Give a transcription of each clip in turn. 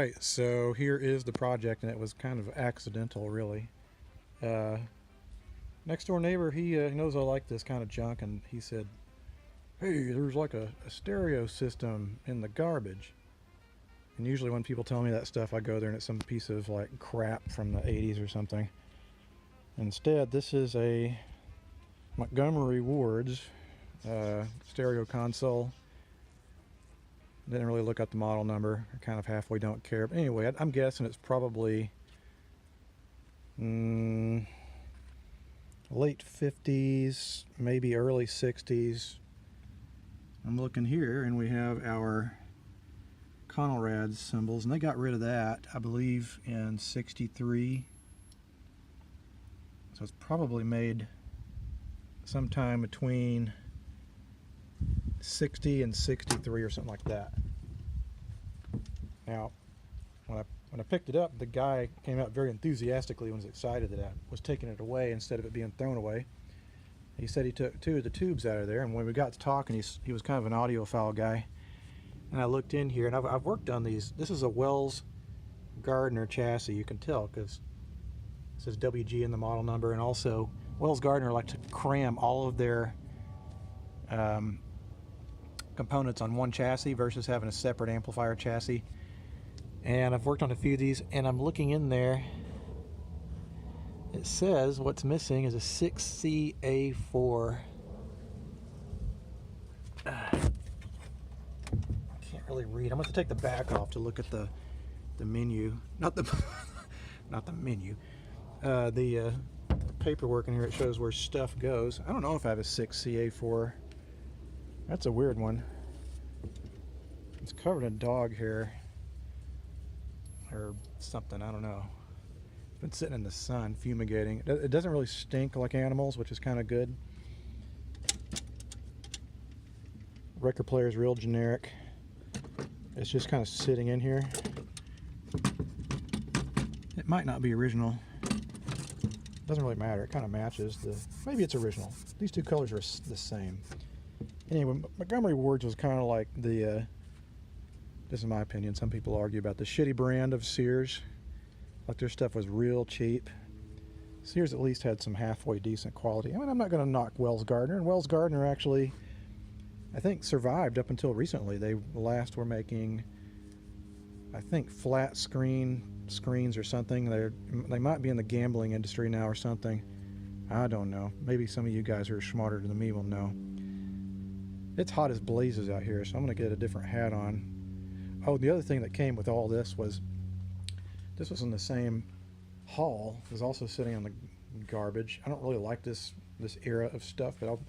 Alright, so here is the project, and it was kind of accidental, really. Next door neighbor, he knows I like this kind of junk, and he said, hey, there's like a stereo system in the garbage. And usually when people tell me that stuff, I go there and it's some piece of like crap from the 80s or something. Instead, this is a Montgomery Ward's stereo console. Didn't really look up the model number. I kind of halfway don't care. But anyway, I'm guessing it's probably late 50s, maybe early 60s. I'm looking here, and we have our Conrad symbols, and they got rid of that, I believe, in 63. So it's probably made sometime between 60 and 63 or something like that. Now, when I picked it up, the guy came out very enthusiastically and was excited that I was taking it away instead of it being thrown away. He said he took 2 of the tubes out of there, and when we got to talking, he was kind of an audiophile guy. And I looked in here, and I've worked on these. This is a Wells Gardner chassis. You can tell because it says WG in the model number, and also Wells Gardner like to cram all of their components on one chassis versus having a separate amplifier chassis. And I've worked on a few of these, and I'm looking in there. It says what's missing is a 6CA4. Can't really read. I'm going to take the back off to look at the menu. Not the not the menu. The paperwork in here. It shows where stuff goes. I don't know if I have a 6CA4. That's a weird one. It's covered in dog hair or something. I don't know. It's been sitting in the sun fumigating. It doesn't really stink like animals, which is kind of good. Record player is real generic. It's just kind of sitting in here. It might not be original. Doesn't really matter. It kind of matches the. Maybe it's original. These two colors are the same. Anyway, Montgomery Ward's was kind of like the. This is my opinion. Some people argue about the shitty brand of Sears. Like their stuff was real cheap. Sears at least had some halfway decent quality. I mean, I'm not going to knock Wells Gardner. And Wells Gardner actually, I think, survived up until recently. They last were making, I think, flat screens or something. They might be in the gambling industry now or something. I don't know. Maybe some of you guys who are smarter than me will know. It's hot as blazes out here, so I'm going to get a different hat on. Oh, the other thing that came with all this was in the same haul. It was also sitting on the garbage. I don't really like this era of stuff, but I'll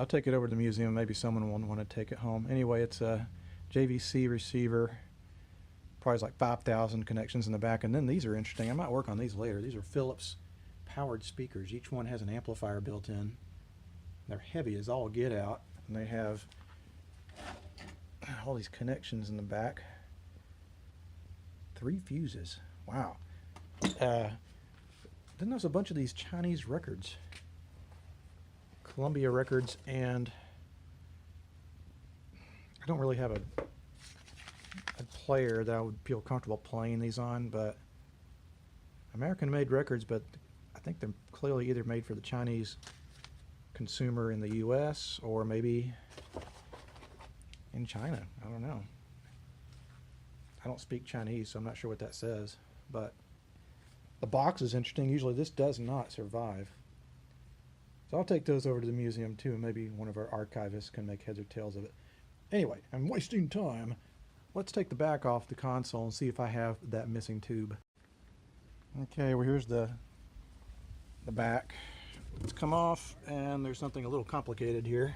take it over to the museum. Maybe someone will want to take it home. Anyway, it's a JVC receiver. Probably like 5,000 connections in the back. And then these are interesting. I might work on these later. These are Philips powered speakers. Each one has an amplifier built in. They're heavy as all get out, and they have all these connections in the back. 3 fuses. Wow. Then there's a bunch of these Chinese records. Columbia records, and I don't really have a player that I would feel comfortable playing these on, but American-made records, but I think they're clearly either made for the Chinese consumer in the US or maybe in China. I don't know. I don't speak Chinese, so I'm not sure what that says, but the box is interesting. Usually this does not survive. So I'll take those over to the museum too, and maybe one of our archivists can make heads or tails of it. Anyway, I'm wasting time. Let's take the back off the console and see if I have that missing tube. Okay, well here's the back. It's come off, and there's something a little complicated here.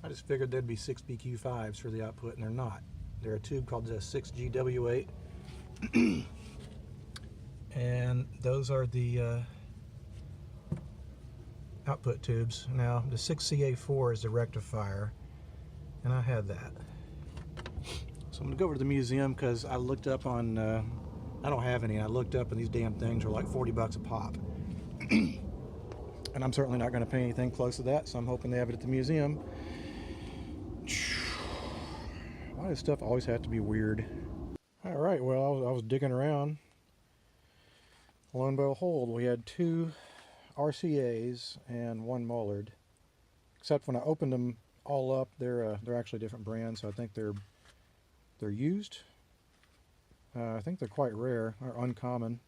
I just figured there'd be 6 BQ5s for the output, and they're not. They're a tube called the 6GW8. And those are the output tubes. Now, the 6CA4 is the rectifier, and I had that. So I'm going to go over to the museum because I looked up on, I don't have any, I looked up and these damn things are like 40 bucks a pop. And I'm certainly not going to pay anything close to that, so I'm hoping they have it at the museum. Why does stuff always have to be weird? All right, well, I was digging around. Lo and behold, we had 2 RCAs and 1 Mullard. Except when I opened them all up, they're actually different brands, so I think they're used. I think they're quite rare or uncommon.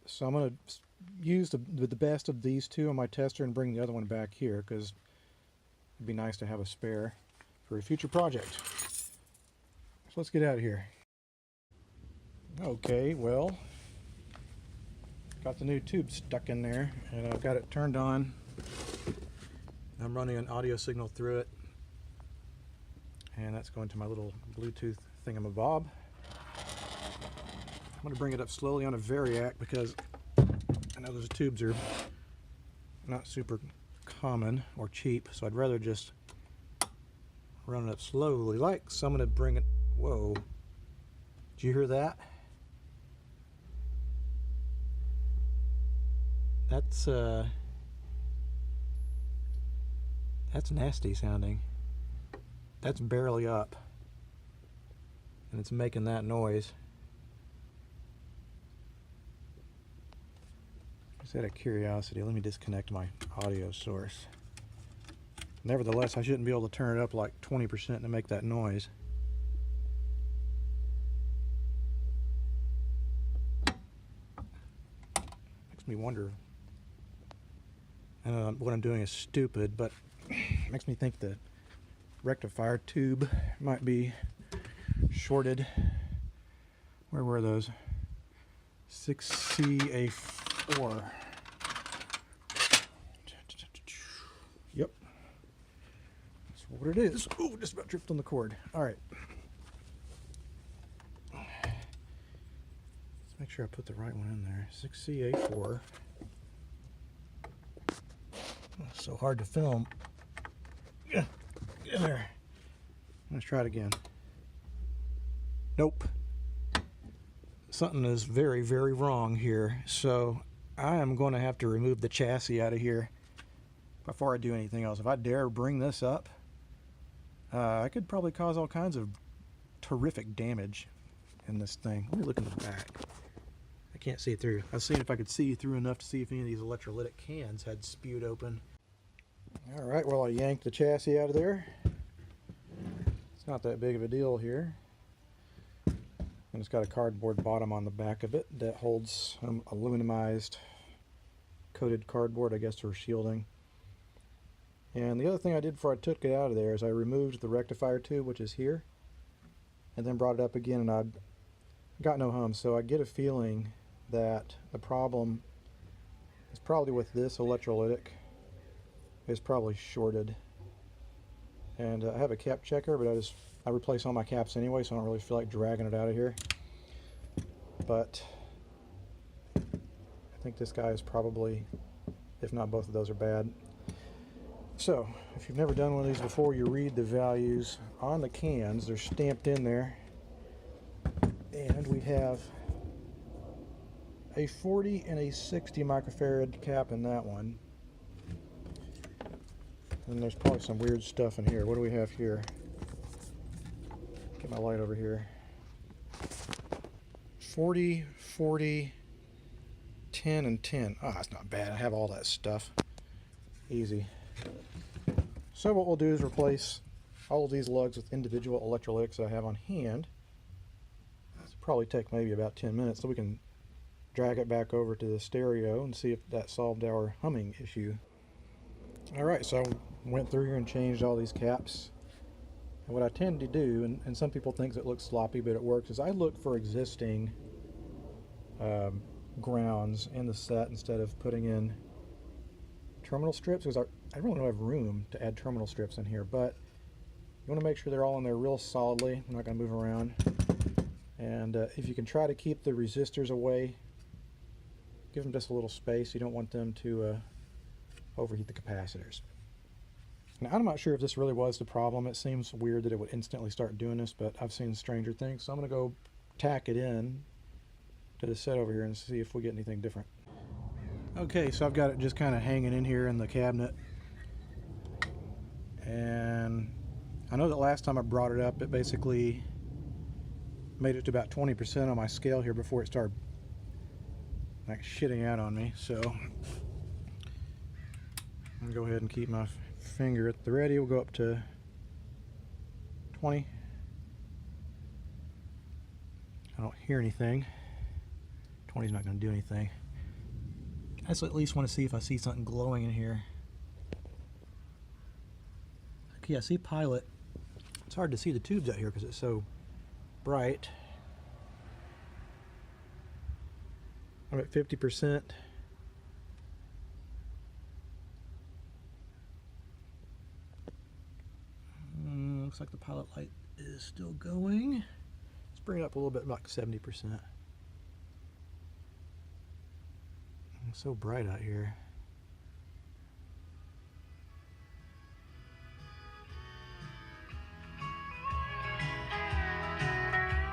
So I'm going to use the best of these 2 on my tester and bring the other one back here, because it'd be nice to have a spare for a future project. So let's get out of here. Okay, well, got the new tube stuck in there, and I've got it turned on. I'm running an audio signal through it, and that's going to my little Bluetooth thingamabob. I'm going to bring it up slowly on a variac because I know those tubes are not super common or cheap, so I'd rather just run it up slowly like so. I'm going to bring it. Whoa, did you hear that? That's nasty sounding. That's barely up, and it's making that noise. Just out of curiosity, let me disconnect my audio source. Nevertheless, I shouldn't be able to turn it up like 20% to make that noise. Makes me wonder. I know what I'm doing is stupid, but it makes me think the rectifier tube might be shorted. Where were those? 6CA4. Yep. That's what it is. Oh, just about tripped on the cord. All right. Let's make sure I put the right one in there. 6CA4. It's so hard to film. Get in there. Let's try it again. Nope. Something is very, very wrong here. So I am going to have to remove the chassis out of here before I do anything else. If I dare bring this up, I could probably cause all kinds of terrific damage in this thing. Let me look in the back. I can't see through. I was seeing if I could see through enough to see if any of these electrolytic cans had spewed open. All right, well, I yanked the chassis out of there. It's not that big of a deal here. And it's got a cardboard bottom on the back of it that holds aluminumized coated cardboard, I guess, for shielding. And the other thing I did before I took it out of there is I removed the rectifier tube, which is here, and then brought it up again, and I got no hum. So I get a feeling that the problem is probably with this electrolytic. It's probably shorted. And I have a cap checker, but I replace all my caps anyway, so I don't really feel like dragging it out of here. But I think this guy is probably, if not both of those are bad. So if you've never done one of these before, you read the values on the cans. They're stamped in there. And we have a 40 and a 60 microfarad cap in that one. And there's probably some weird stuff in here. What do we have here? Get my light over here. 40, 40, 10, and 10. Ah, that's not bad. I have all that stuff. Easy. So what we'll do is replace all of these lugs with individual electrolytics I have on hand. This will probably take maybe about 10 minutes, so we can drag it back over to the stereo and see if that solved our humming issue. Alright, so I went through here and changed all these caps. And what I tend to do, and some people think it looks sloppy, but it works, is I look for existing grounds in the set instead of putting in terminal strips, because I really don't have room to add terminal strips in here, but you want to make sure they're all in there real solidly. I'm not going to move around. And if you can try to keep the resistors away, give them just a little space. You don't want them to overheat the capacitors. Now, I'm not sure if this really was the problem. It seems weird that it would instantly start doing this, but I've seen stranger things. So I'm going to go tack it in to the set over here and see if we get anything different. Okay, so I've got it just kind of hanging in here in the cabinet. And I know that last time I brought it up, it basically made it to about 20% on my scale here before it started like shitting out on me. So I'm gonna go ahead and keep my finger at the ready. We'll go up to 20. I don't hear anything. 20 is not going to do anything. I just at least want to see if I see something glowing in here. Okay, I see pilot. It's hard to see the tubes out here because it's so bright. I'm at 50%. Looks like the pilot light is still going. Let's bring it up a little bit, like 70%. It's so bright out here.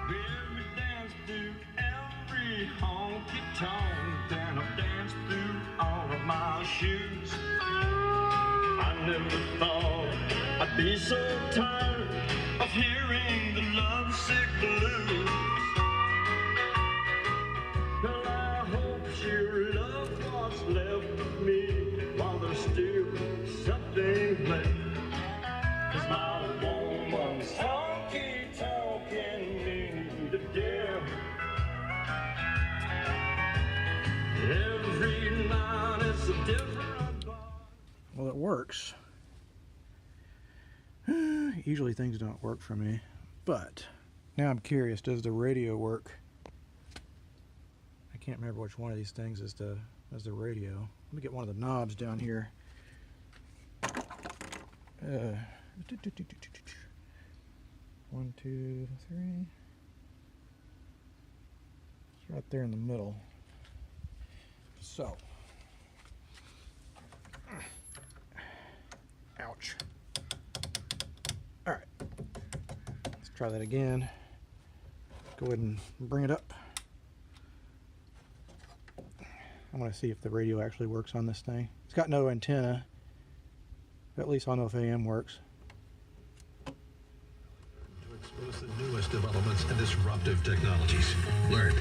Baby, dance through every honky tonk, then I dance through all of my shoes. I never thought I'd be so tired of hearing the lovesick blues. Well, I hope your love what's left of me while there's still something left. 'Cause my woman's honky tonking me to death. Every night it's a different bar. Well, it works. Usually things don't work for me, but now I'm curious, does the radio work? I can't remember which one of these things is the radio. Let me get one of the knobs down here. 1, 2, 3. It's right there in the middle. So, ouch. All right, let's try that again. Go ahead and bring it up. I want to see if the radio actually works on this thing. It's got no antenna, but at least I'll know if AM works. To expose the newest developments and disruptive technologies. Learn.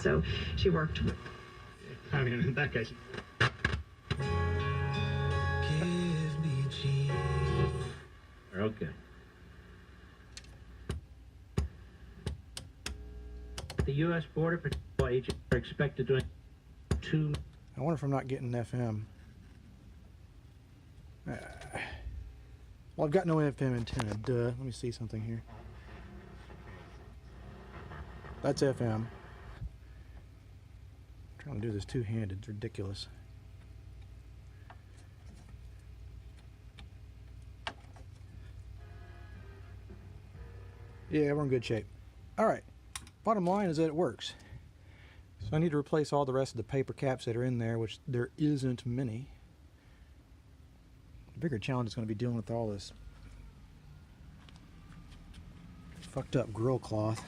So she worked with. I mean, in that case. Okay. The U.S. Border Patrol agents are expected to 2. I wonder if I'm not getting FM. Well, I've got no FM antenna. Duh. Let me see something here. That's FM. I'm trying to do this two-handed. It's ridiculous. Yeah, we're in good shape. All right. Bottom line is that it works. So I need to replace all the rest of the paper caps that are in there, which there isn't many. The bigger challenge is going to be dealing with all this fucked up grill cloth.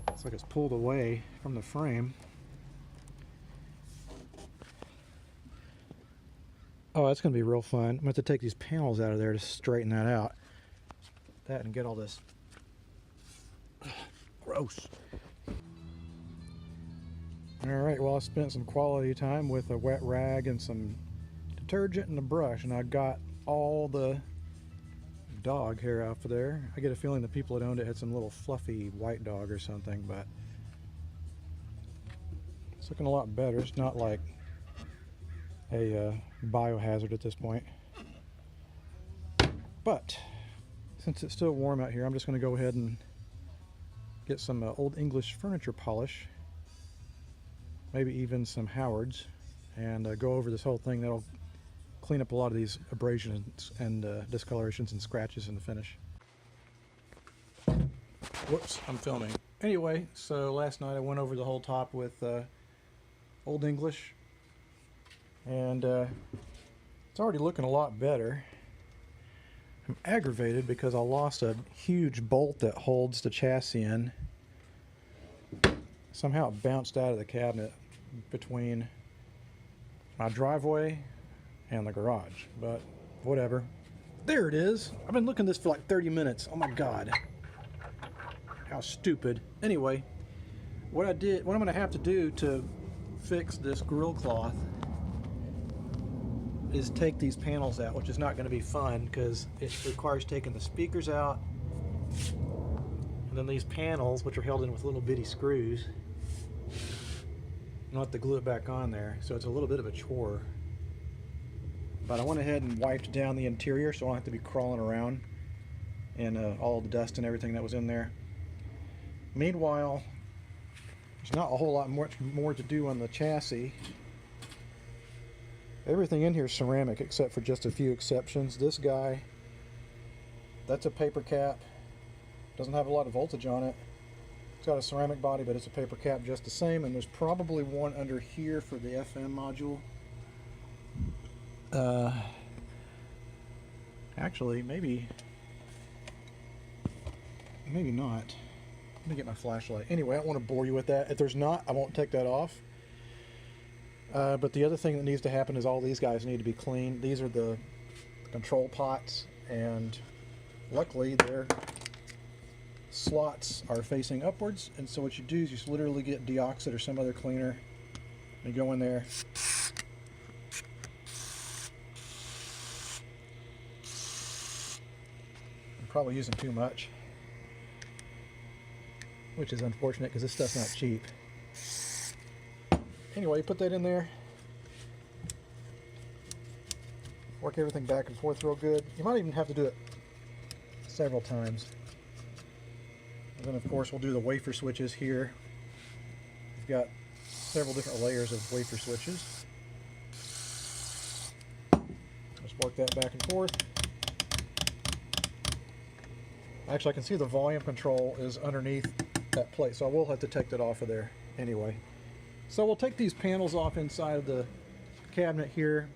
Looks like it's pulled away from the frame. Oh, that's going to be real fun. I'm going to have to take these panels out of there to straighten that out. That and get all this. Ugh, gross. Alright, well, I spent some quality time with a wet rag and some detergent and a brush, and I got all the dog hair off of there. I get a feeling the people that owned it had some little fluffy white dog or something, but it's looking a lot better. It's not like a biohazard at this point. But since it's still warm out here, I'm just going to go ahead and get some Old English furniture polish, maybe even some Howard's, and go over this whole thing. That'll clean up a lot of these abrasions and discolorations and scratches in the finish. Whoops, I'm filming. Anyway, so last night I went over the whole top with Old English, and it's already looking a lot better. I'm aggravated because I lost a huge bolt that holds the chassis in. Somehow it bounced out of the cabinet between my driveway and the garage, but whatever. There it is. I've been looking at this for like 30 minutes. Oh my god. How stupid. Anyway, what I'm going to have to do to fix this grill cloth is take these panels out, which is not going to be fun because it requires taking the speakers out, and then these panels, which are held in with little bitty screws, I'll have to glue it back on there, so it's a little bit of a chore. But I went ahead and wiped down the interior so I don't have to be crawling around and all the dust and everything that was in there. Meanwhile, there's not a whole lot much more to do on the chassis. Everything in here is ceramic except for just a few exceptions. This guy, that's a paper cap. Doesn't have a lot of voltage on it. It's got a ceramic body, but it's a paper cap just the same. And there's probably one under here for the FM module. Actually, maybe not. Let me get my flashlight. Anyway, I don't want to bore you with that. If there's not, I won't take that off. But the other thing that needs to happen is all these guys need to be cleaned. These are the control pots, and luckily their slots are facing upwards, and so what you do is you just literally get deoxit or some other cleaner and go in there. I'm probably using too much, which is unfortunate because this stuff's not cheap. Anyway, put that in there. Work everything back and forth real good. You might even have to do it several times. And then of course we'll do the wafer switches here. We've got several different layers of wafer switches. Just work that back and forth. Actually, I can see the volume control is underneath that plate, so I will have to take that off of there anyway. So we'll take these panels off inside of the cabinet here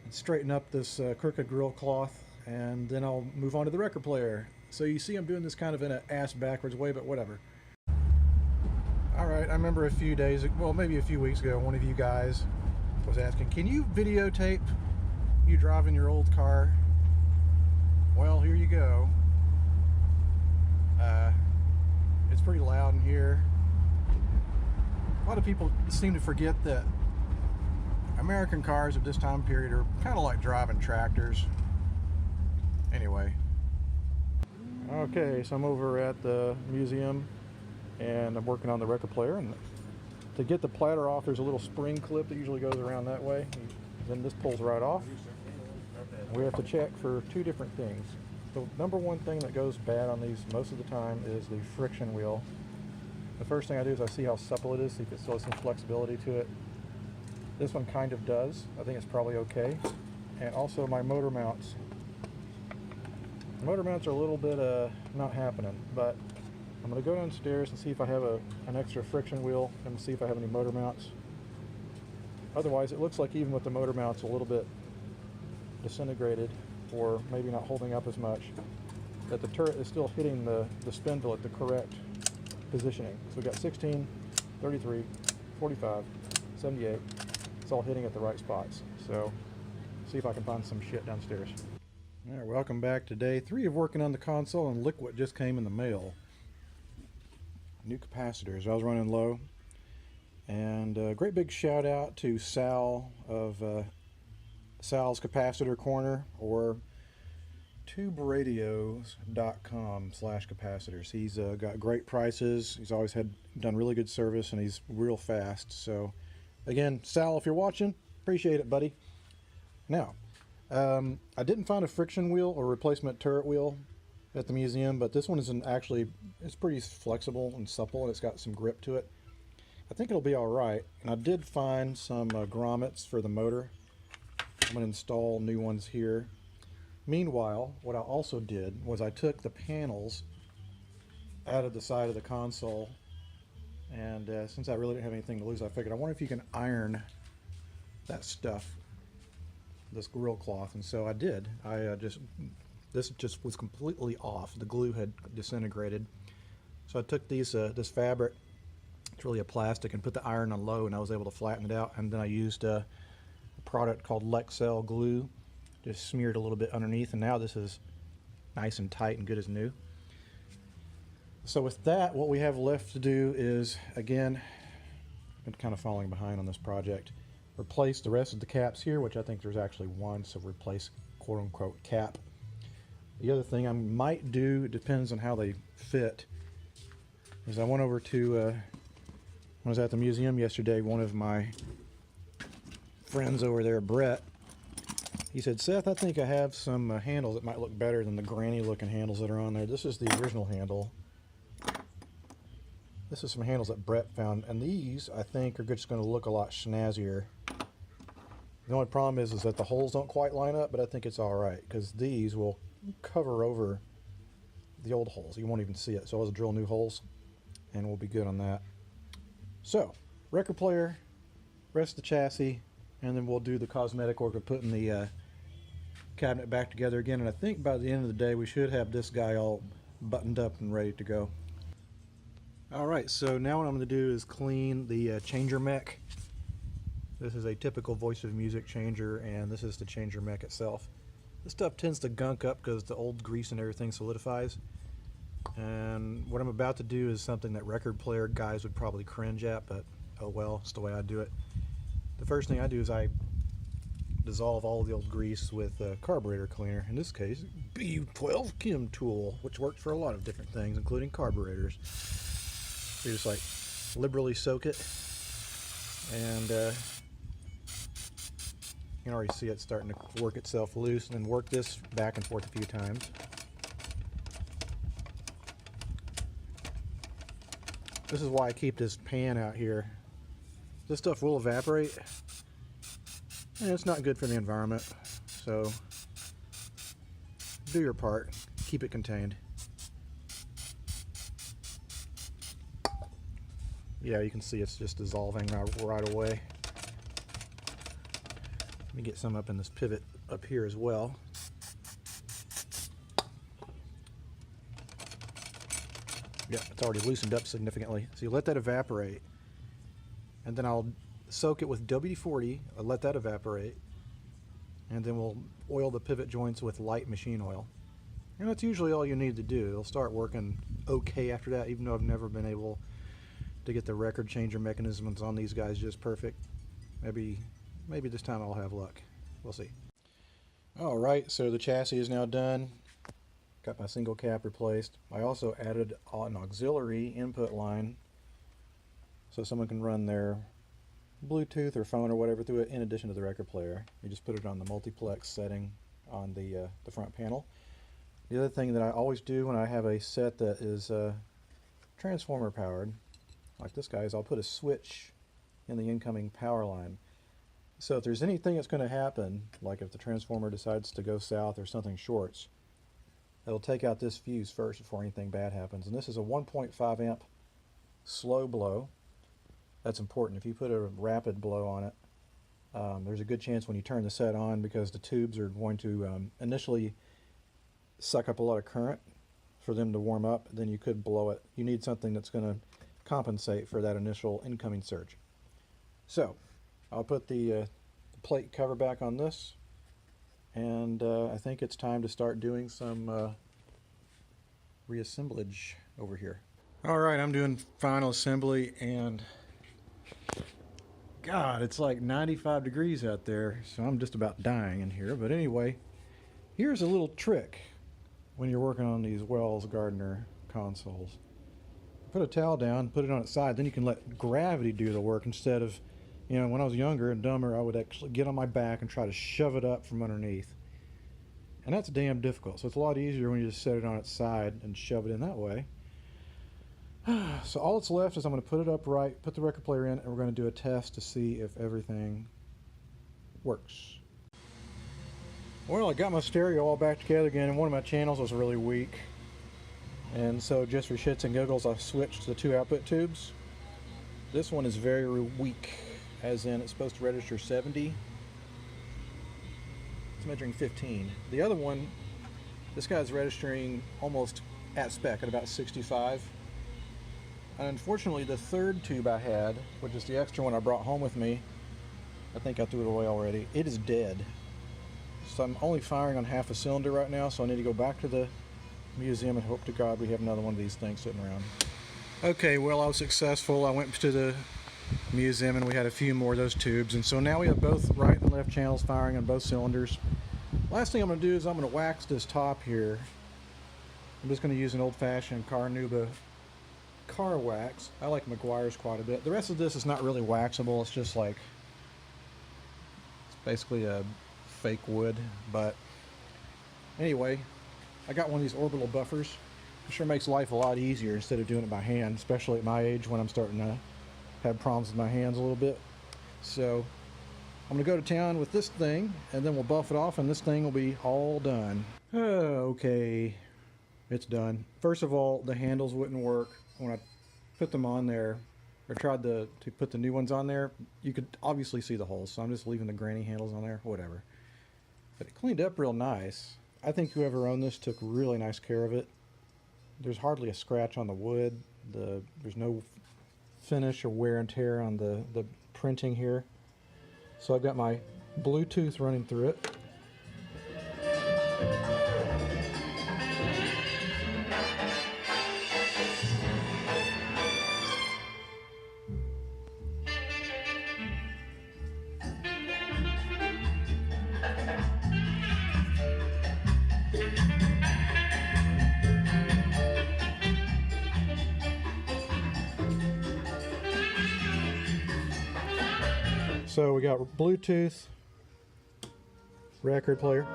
and straighten up this crooked grill cloth, and then I'll move on to the record player. So you see I'm doing this kind of in an ass backwards way, but whatever. Alright, I remember a few days, well maybe a few weeks ago, one of you guys was asking, can you videotape you driving your old car? Well, here you go. It's pretty loud in here. A lot of people seem to forget that American cars of this time period are kind of like driving tractors. Anyway. Okay, so I'm over at the museum and I'm working on the record player, and to get the platter off there's a little spring clip that usually goes around that way. Then this pulls right off. We have to check for two different things. The number one thing that goes bad on these most of the time is the friction wheel. The first thing I do is I see how supple it is, see if it still has some flexibility to it. This one kind of does. I think it's probably okay. And also my motor mounts. The motor mounts are a little bit not happening, but I'm going to go downstairs and see if I have an extra friction wheel and see if I have any motor mounts. Otherwise, it looks like even with the motor mounts a little bit disintegrated, or maybe not holding up as much, that the turret is still hitting the spindle at the correct positioning. So we got 16, 33, 45, 78. It's all hitting at the right spots. So see if I can find some shit downstairs. All right, welcome back to day 3 of working on the console, and look what just came in the mail. New capacitors. I was running low, and a great big shout out to Sal of Sal's Capacitor Corner, or tuberadio.com/capacitors. He's got great prices. He's always done really good service, and he's real fast. So again, Sal, if you're watching, appreciate it, buddy. Now, I didn't find a friction wheel or replacement turret wheel at the museum, but this one is it's pretty flexible and supple, and it's got some grip to it. I think it'll be all right. And I did find some grommets for the motor. I'm going to install new ones here. Meanwhile, what I also did was I took the panels out of the side of the console, and since I really didn't have anything to lose, I figured I wonder if you can iron that stuff, this grill cloth, and so I did. I just This just was completely off. The glue had disintegrated. So I took these this fabric, it's really a plastic, and put the iron on low, and I was able to flatten it out. And then I used a product called Lexel glue, just smeared a little bit underneath, and now this is nice and tight and good as new. So with that, what we have left to do is, again, I'm kind of falling behind on this project, replace the rest of the caps here, which I think there's actually one, so replace quote-unquote cap. The other thing I might do, it depends on how they fit, is I went over to, when I was at the museum yesterday, one of my friends over there, Brett, he said, Seth, I think I have some handles that might look better than the granny looking handles that are on there. This is the original handle. This is some handles that Brett found, and these I think are just going to look a lot snazzier. The only problem is that the holes don't quite line up, but I think it's alright, because these will cover over the old holes. You won't even see it. So I'll just drill new holes, and we'll be good on that. So, record player, rest of the chassis, and then we'll do the cosmetic work of putting the cabinet back together again. And I think by the end of the day, we should have this guy all buttoned up and ready to go. Alright, so now what I'm going to do is clean the changer mech. This is a typical Voice of Music changer, and this is the changer mech itself. This stuff tends to gunk up because the old grease and everything solidifies. And what I'm about to do is something that record player guys would probably cringe at, but oh well, it's the way I do it. The first thing I do is I dissolve all the old grease with a carburetor cleaner. In this case, B12 Chem Tool, which works for a lot of different things, including carburetors. So you just like liberally soak it, and you can already see it starting to work itself loose, and then work this back and forth a few times. This is why I keep this pan out here. This stuff will evaporate, and it's not good for the environment, so do your part, keep it contained. Yeah, you can see it's just dissolving right away. Let me get some up in this pivot up here as well. Yeah, it's already loosened up significantly. So you let that evaporate, and then I'll soak it with WD-40, I'll let that evaporate, and then we'll oil the pivot joints with light machine oil. And that's usually all you need to do. It'll start working okay after that, even though I've never been able to get the record changer mechanisms on these guys just perfect. Maybe this time I'll have luck. We'll see. Alright, so the chassis is now done. Got my single cap replaced. I also added an auxiliary input line so someone can run their Bluetooth or phone or whatever through it in addition to the record player. You just put it on the multiplex setting on the front panel. The other thing that I always do when I have a set that is transformer powered, like this guy, is I'll put a switch in the incoming power line. So if there's anything that's going to happen, like if the transformer decides to go south or something shorts, it'll take out this fuse first before anything bad happens. And this is a 1.5 amp slow blow. That's important. If you put a rapid blow on it, there's a good chance when you turn the set on, because the tubes are going to initially suck up a lot of current for them to warm up, then you could blow it. You need something that's going to compensate for that initial incoming surge. So I'll put the plate cover back on this, and I think it's time to start doing some reassemblage over here. Alright, I'm doing final assembly, and God, it's like 95 degrees out there, so I'm just about dying in here. But anyway, here's a little trick when you're working on these Wells Gardner consoles. Put a towel down, put it on its side, then you can let gravity do the work instead of, you know, when I was younger and dumber, I would actually get on my back and try to shove it up from underneath. And that's damn difficult. So it's a lot easier when you just set it on its side and shove it in that way. So all that's left is I'm going to put it upright, put the record player in, and we're going to do a test to see if everything works. Well, I got my stereo all back together again, and one of my channels was really weak. And so just for shits and giggles, I switched the two output tubes. This one is very weak, as in it's supposed to register 70. It's measuring 15. The other one This guy's registering almost at spec at about 65. And unfortunately, the third tube I had, which is the extra one I brought home with me, I think I threw it away already, it is dead. So I'm only firing on half a cylinder right now, so I need to go back to the museum and hope to God we have another one of these things sitting around. Okay, well, I was successful. I went to the museum and we had a few more of those tubes, and so now we have both right and left channels firing on both cylinders. Last thing I'm going to do is I'm going to wax this top here. I'm just going to use an old-fashioned Carnauba car wax. I like Meguiar's quite a bit. The rest of this is not really waxable. It's just like, it's basically a fake wood. But anyway, I got one of these orbital buffers. It sure makes life a lot easier instead of doing it by hand, especially at my age when I'm starting to have problems with my hands a little bit. So I'm going to go to town with this thing, and then we'll buff it off, and this thing will be all done. Okay, it's done. First of all, the handles wouldn't work when I put them on there, or tried to put the new ones on there. You could obviously see the holes, so I'm just leaving the granny handles on there, whatever. But it cleaned up real nice. I think whoever owned this took really nice care of it. There's hardly a scratch on the wood. There's no finish or wear and tear on the printing here. So I've got my Bluetooth running through it. So we got Bluetooth, record player.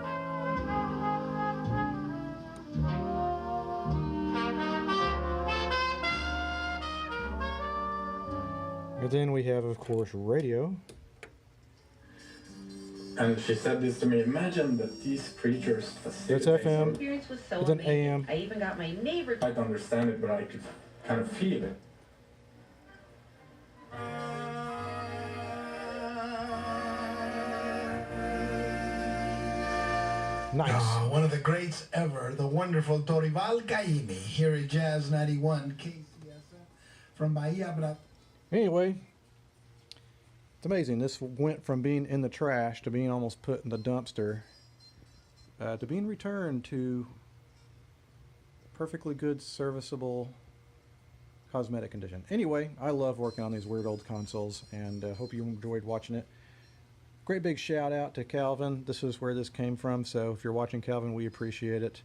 And then we have, of course, radio. And she said this to me, imagine that these creatures facilitate. That's FM. Experience was so It's an amazing. AM. I even got my neighbor. I don't understand it, but I could kind of feel it. Nice. One of the greats ever, the wonderful Torival Caymmi, here at Jazz 91 KCSM from Bahia Bra. Anyway, it's amazing. This went from being in the trash to being almost put in the dumpster to being returned to perfectly good, serviceable cosmetic condition. Anyway, I love working on these weird old consoles, and hope you enjoyed watching it. Great big shout out to Calvin. This is where this came from, so if you're watching, Calvin, we appreciate it.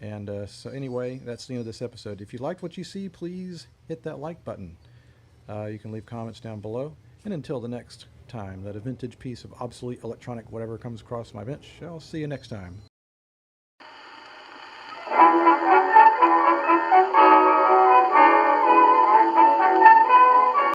And so anyway, that's the end of this episode. If you liked what you see, please hit that like button. You can leave comments down below. And until the next time that a vintage piece of obsolete electronic whatever comes across my bench, I'll see you next time.